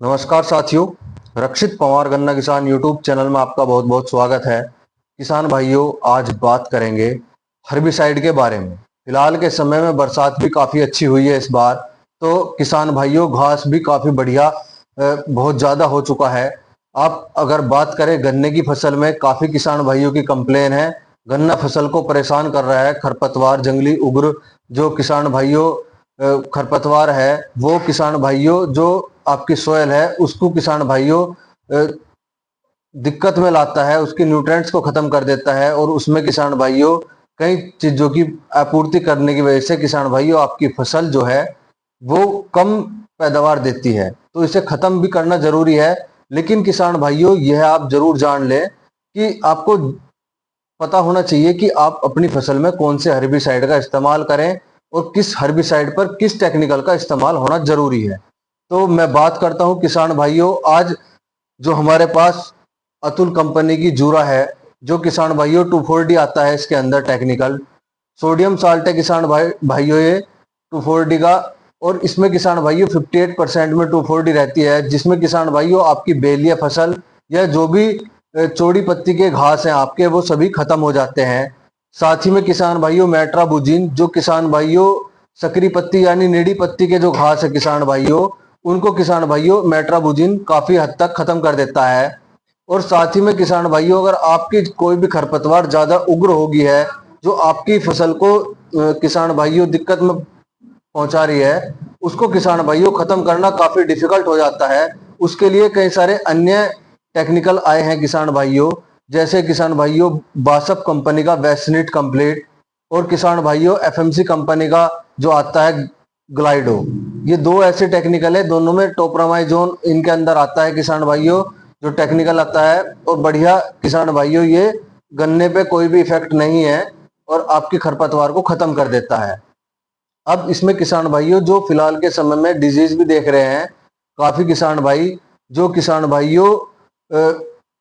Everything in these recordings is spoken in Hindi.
नमस्कार साथियों, रक्षित पवार गन्ना किसान यूट्यूब चैनल में आपका बहुत बहुत स्वागत है। किसान भाइयों, आज बात करेंगे हर्बिसाइड के बारे में। फिलहाल के समय में बरसात भी काफ़ी अच्छी हुई है इस बार, तो किसान भाइयों घास भी काफ़ी बढ़िया बहुत ज़्यादा हो चुका है। आप अगर बात करें गन्ने की फसल में, काफ़ी किसान भाइयों की कंप्लेन है, गन्ना फसल को परेशान कर रहा है खरपतवार, जंगली उग्र। जो किसान भाइयों खरपतवार है, वो किसान भाइयों जो आपकी सोयल है उसको किसान भाइयों दिक्कत में लाता है, उसके न्यूट्रिएंट्स को खत्म कर देता है और उसमें किसान भाइयों कई चीजों की आपूर्ति करने की वजह से किसान भाइयों आपकी फसल जो है वो कम पैदावार देती है। तो इसे खत्म भी करना जरूरी है। लेकिन किसान भाइयों यह आप जरूर जान लें कि आपको पता होना चाहिए कि आप अपनी फसल में कौन से हर्बिसाइड का इस्तेमाल करें और किस हर्बिसाइड पर किस टेक्निकल का इस्तेमाल होना जरूरी है। तो मैं बात करता हूं किसान भाइयों, आज जो हमारे पास अतुल कंपनी की जूरा है, जो किसान भाइयों 2,4-D आता है, इसके अंदर टेक्निकल सोडियम साल्ट है किसान भाइयों ये 2,4-D का। और इसमें किसान भाइयों 58% में 2,4-D रहती है, जिसमें किसान भाइयों आपकी बेलिया फसल या जो भी चौड़ी पत्ती के घास हैं आपके, वो सभी खत्म हो जाते हैं। साथ ही में किसान भाइयों मेट्राबुजिन, जो किसान भाइयों सकरी पत्ती यानी नीडी पत्ती के जो घास है किसान भाइयों, उनको किसान भाइयों मेट्राबुजिन काफी हद तक खत्म कर देता है। और साथ ही में किसान भाइयों अगर आपकी कोई भी खरपतवार ज्यादा उग्र होगी है, जो आपकी फसल को किसान भाइयों दिक्कत में पहुंचा रही है, उसको किसान भाइयों खत्म करना काफी डिफिकल्ट हो जाता है। उसके लिए कई सारे अन्य टेक्निकल आए हैं किसान भाइयों, जैसे किसान भाइयों बासप कंपनी का वेस्निट कंप्लीट और किसान भाइयों एफएमसी कंपनी का जो आता है ग्लाइडो। ये दो ऐसे टेक्निकल है, दोनों में टोप्रामाइजोन इनके अंदर आता है किसान भाइयों, जो टेक्निकल आता है और बढ़िया किसान भाइयों ये गन्ने पे कोई भी इफेक्ट नहीं है और आपकी खरपतवार को खत्म कर देता है। अब इसमें किसान भाइयों जो फिलहाल के समय में डिजीज भी देख रहे हैं, काफी किसान भाई, जो किसान भाइयों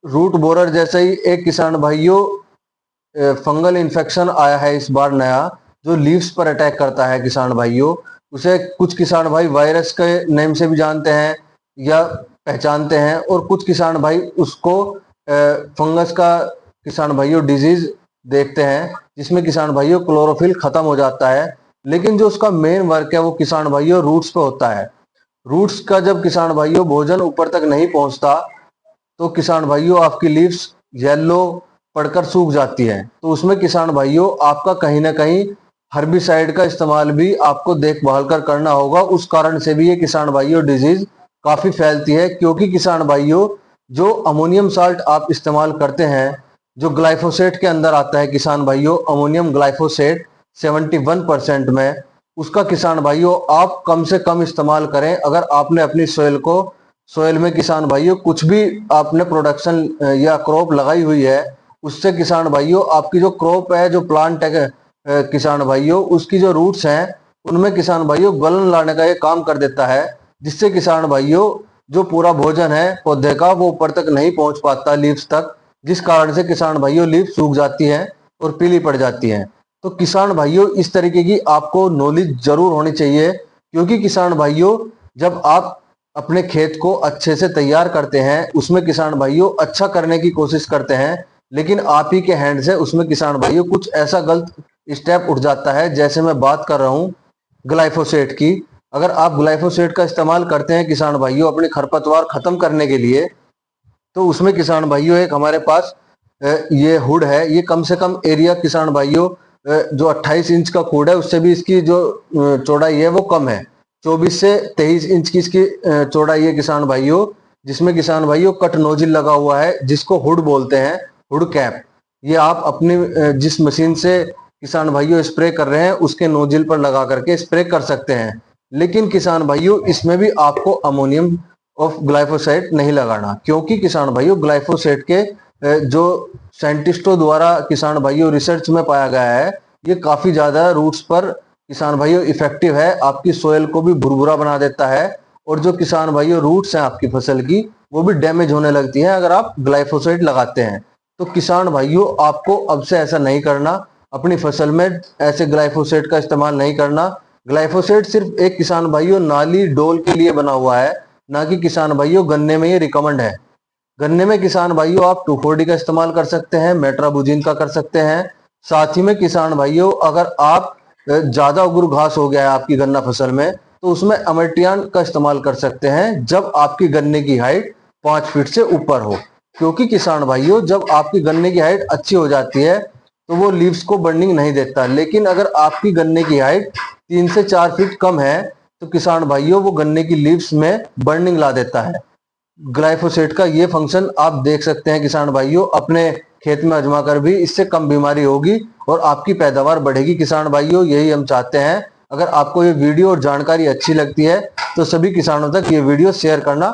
रूट बोरर जैसे ही एक किसान भाइयों फंगल इन्फेक्शन आया है इस बार नया, जो लीव्स पर अटैक करता है किसान भाइयों। उसे कुछ किसान भाई वायरस के नेम से भी जानते हैं या पहचानते हैं, और कुछ किसान भाई उसको फंगस का किसान भाइयों डिजीज देखते हैं, जिसमें किसान भाइयों क्लोरोफिल खत्म हो जाता है। लेकिन जो उसका मेन वर्क है वो किसान भाइयों रूट्स पे होता है। रूट्स का जब किसान भाइयों भोजन ऊपर तक नहीं पहुंचता, तो किसान भाइयों आपकी लीव्स येलो पड़कर सूख जाती है। तो उसमें किसान भाइयों आपका कहीं ना कहीं हर्बिसाइड का इस्तेमाल भी आपको देखभाल कर करना होगा। उस कारण से भी ये किसान भाइयों डिजीज काफी फैलती है, क्योंकि किसान भाइयों जो अमोनियम साल्ट आप इस्तेमाल करते हैं, जो ग्लाइफोसेट के अंदर आता है किसान भाइयों, अमोनियम ग्लाइफोसेट 71% में, उसका किसान भाइयों आप कम से कम इस्तेमाल करें। अगर आपने अपनी सोयल में किसान भाइयों कुछ भी आपने प्रोडक्शन या क्रॉप लगाई हुई है, उससे किसान भाइयों आपकी जो क्रॉप है, जो प्लांट है किसान भाइयों, उसकी जो रूट्स हैं उनमें किसान भाइयों गलन लाने का ये काम कर देता है, जिससे किसान भाइयों जो पूरा भोजन है पौधे का वो ऊपर तक नहीं पहुंच पाता लीव्स तक, जिस कारण से किसान भाइयों लीव्स सूख जाती हैं और पीली पड़ जाती हैं। तो किसान भाइयों इस तरीके की आपको नॉलेज जरूर होनी चाहिए, क्योंकि किसान भाइयों जब आप अपने खेत को अच्छे से तैयार करते हैं, उसमें किसान भाइयों अच्छा करने की कोशिश करते हैं, लेकिन आप ही के हैंड से उसमें किसान भाइयों कुछ ऐसा गलत स्टेप उठ जाता है। जैसे मैं बात कर रहा हूँ ग्लाइफोसेट की, अगर आप ग्लाइफोसेट का इस्तेमाल करते हैं किसान भाइयों अपनी खरपतवार खत्म करने के लिए, तो उसमें किसान भाइयों एक हमारे पास ये हुड है, ये कम से कम एरिया किसान भाइयों जो 28 इंच का हुड है, उससे भी इसकी जो चौड़ाई है वो कम है, 24 से 23 इंच की इसकी चौड़ाई है किसान भाइयों, जिसमें किसान भाइयों कट नोजिल लगा हुआ है, जिसको हुड बोलते हैं, हुड कैप। ये आप अपनी जिस मशीन से किसान भाइयों स्प्रे कर रहे हैं उसके नोजिल पर लगा करके स्प्रे कर सकते हैं। लेकिन किसान भाइयों इसमें भी आपको अमोनियम ऑफ ग्लाइफोसेट नहीं लगाना, क्योंकि किसान भाइयों ग्लाइफोसेट के जो साइंटिस्टों द्वारा किसान भाइयों रिसर्च में पाया गया है, ये काफी ज्यादा रूट्स पर किसान भाइयों इफेक्टिव है, आपकी सोयल को भी भुरभुरा बना देता है, और जो किसान भाइयों रूट्स हैं आपकी फसल की वो भी डैमेज होने लगती हैं अगर आप ग्लाइफोसेट लगाते हैं। तो किसान भाइयों आपको अब से ऐसा नहीं करना, अपनी फसल में ऐसे ग्लाइफोसेट का इस्तेमाल नहीं करना। ग्लाइफोसेट सिर्फ एक किसान भाइयों नाली डोल के लिए बना हुआ है, ना कि किसान भाइयों गन्ने में ये रिकमेंड है। गन्ने में किसान भाइयों आप 2,4-D का इस्तेमाल कर सकते हैं, मेट्राबुजीन का कर सकते हैं। साथ ही में किसान भाइयों अगर आप ज्यादा उग्र घास हो गया है आपकी गन्ना फसल में, तो उसमें अमेटियान का इस्तेमाल कर सकते हैं जब आपकी गन्ने की हाइट 5 फीट से ऊपर हो। क्योंकि किसान भाइयों जब आपकी गन्ने की हाइट अच्छी हो जाती है तो वो लीव्स को बर्निंग नहीं देता, लेकिन अगर आपकी गन्ने की हाइट 3 से 4 फीट कम है तो किसान भाइयों वो गन्ने की लीव्स में बर्निंग ला देता है। ग्लाइफोसेट का ये फंक्शन आप देख सकते हैं किसान भाइयों, अपने खेत में आजमा कर भी इससे कम बीमारी होगी और आपकी पैदावार बढ़ेगी। किसान भाइयों यही हम चाहते हैं। अगर आपको ये वीडियो और जानकारी अच्छी लगती है तो सभी किसानों तक ये वीडियो शेयर करना